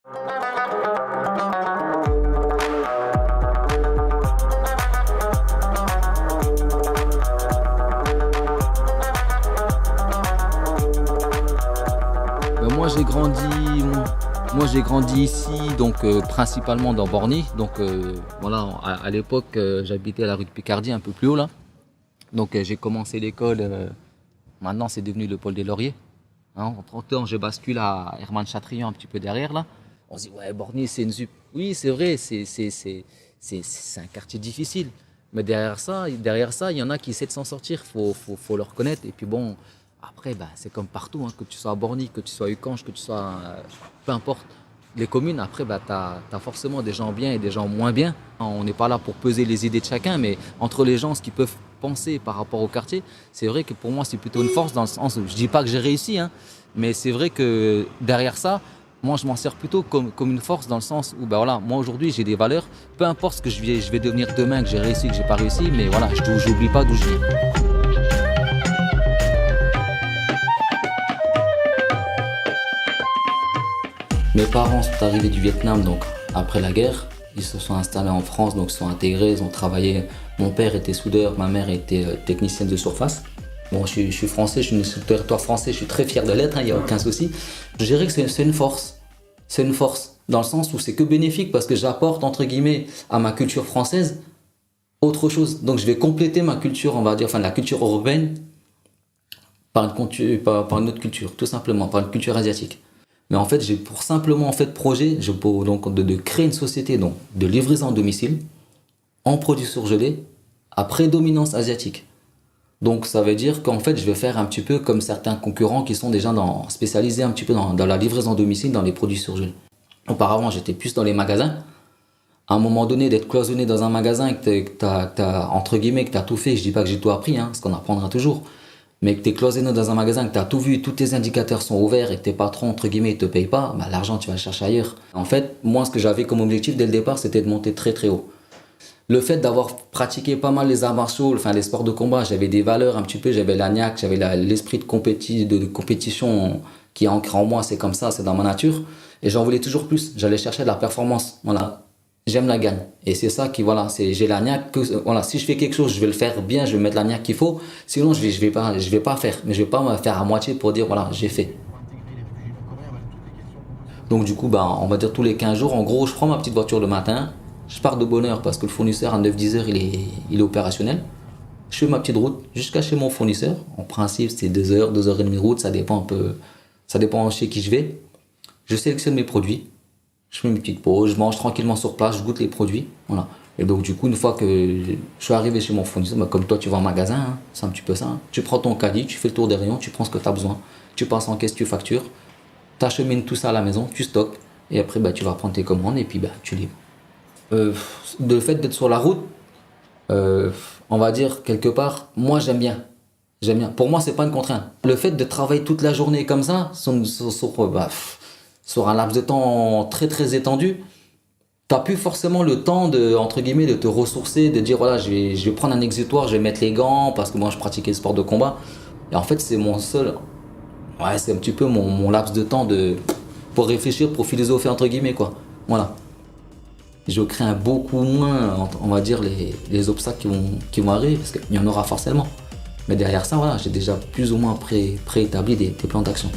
Moi j'ai grandi ici, donc principalement dans Borny. Donc voilà, à l'époque j'habitais à la rue de Picardie, un peu plus haut là. Donc j'ai commencé l'école, maintenant c'est devenu le pôle des Lauriers. Hein, en 30 ans, je bascule à Hermann Chatrian un petit peu derrière là. On se dit ouais, Borny c'est une ZUP. Oui, c'est vrai, c'est un quartier difficile. Mais derrière ça, il y en a qui essaient de s'en sortir, faut le reconnaître. Et puis bon, après, bah, c'est comme partout, hein, que tu sois à Borny, que tu sois à Uckange, que tu sois, peu importe, les communes, après, bah, tu as forcément des gens bien et des gens moins bien. On n'est pas là pour peser les idées de chacun, mais entre les gens, ce qu'ils peuvent penser par rapport au quartier, c'est vrai que pour moi, c'est plutôt une force dans le sens où je dis pas que j'ai réussi, hein, mais c'est vrai que derrière ça, moi, je m'en sers plutôt comme une force dans le sens où, bah, voilà, moi, aujourd'hui, j'ai des valeurs, peu importe ce que je vais devenir demain, que j'ai réussi, que j'ai pas réussi, mais voilà, je n'oublie pas d'où je viens. Mes parents sont arrivés du Vietnam, donc après la guerre. Ils se sont installés en France, donc ils sont intégrés, ils ont travaillé. Mon père était soudeur, ma mère était technicienne de surface. Bon, je suis français, je suis né sur le territoire français, je suis très fier de l'être, il n'y a aucun souci. Je dirais que c'est une force. C'est une force, dans le sens où c'est que bénéfique, parce que j'apporte, entre guillemets, à ma culture française autre chose. Donc je vais compléter ma culture, on va dire, enfin la culture européenne, par une autre culture, tout simplement, par une culture asiatique. Mais en fait, j'ai pour simplement projet, donc de créer une société donc, de livraison à domicile en produits surgelés à prédominance asiatique. Donc ça veut dire qu'en fait, je vais faire un petit peu comme certains concurrents qui sont déjà spécialisés un petit peu dans la livraison à domicile dans les produits surgelés. Auparavant, j'étais plus dans les magasins. À un moment donné, d'être cloisonné dans un magasin et que t'as entre guillemets, que tu as tout fait, je dis pas que j'ai tout appris, hein, parce qu'on apprendra toujours. Mais que tu es cloisonné dans un magasin, que tu as tout vu, tous tes indicateurs sont ouverts et que tes patrons, entre guillemets, ne te payent pas, bah, l'argent, tu vas le chercher ailleurs. En fait, moi, ce que j'avais comme objectif dès le départ, c'était de monter très très haut. Le fait d'avoir pratiqué pas mal les arts martiaux, enfin les sports de combat, j'avais des valeurs un petit peu, j'avais la niaque, j'avais l'esprit de compétition qui est ancré en moi, c'est comme ça, c'est dans ma nature. Et j'en voulais toujours plus, j'allais chercher de la performance. Voilà. J'aime la gagne. Et c'est ça qui, voilà, j'ai la niaque. Voilà, si je fais quelque chose, je vais le faire bien, je vais mettre la niaque qu'il faut. Sinon, je vais pas faire. Mais je vais pas me faire à moitié pour dire, voilà, j'ai fait. Donc, du coup, bah, on va dire tous les 15 jours, en gros, je prends ma petite voiture le matin. Je pars de bonne heure parce que le fournisseur, à 9-10 heures, il est opérationnel. Je fais ma petite route jusqu'à chez mon fournisseur. En principe, c'est 2 heures, 2 heures et demie de route. Ça dépend un peu, ça dépend chez qui je vais. Je sélectionne mes produits. Je fais une petite pause, je mange tranquillement sur place, je goûte les produits. Voilà. Et donc, du coup, une fois que je suis arrivé chez mon fournisseur, bah, comme toi, tu vas en magasin, hein, c'est un petit peu ça. Hein. Tu prends ton caddie, tu fais le tour des rayons, tu prends ce que tu as besoin. Tu passes en caisse, tu factures. Tu achemines tout ça à la maison, tu stockes. Et après, bah, tu vas prendre tes commandes et puis bah, tu livres. Le fait d'être sur la route, on va dire quelque part, moi, j'aime bien. J'aime bien. Pour moi, c'est pas une contrainte. Le fait de travailler toute la journée comme ça, sur un laps de temps très très étendu, t'as plus forcément le temps entre guillemets, de te ressourcer, de dire voilà, je vais prendre un exutoire, je vais mettre les gants parce que moi je pratiquais le sport de combat. Et en fait, c'est c'est un petit peu mon laps de temps pour réfléchir, pour philosopher entre guillemets quoi. Voilà. Je crains beaucoup moins, on va dire, les obstacles qui vont arriver parce qu'il y en aura forcément. Mais derrière ça, voilà, j'ai déjà plus ou moins préétabli des plans d'action.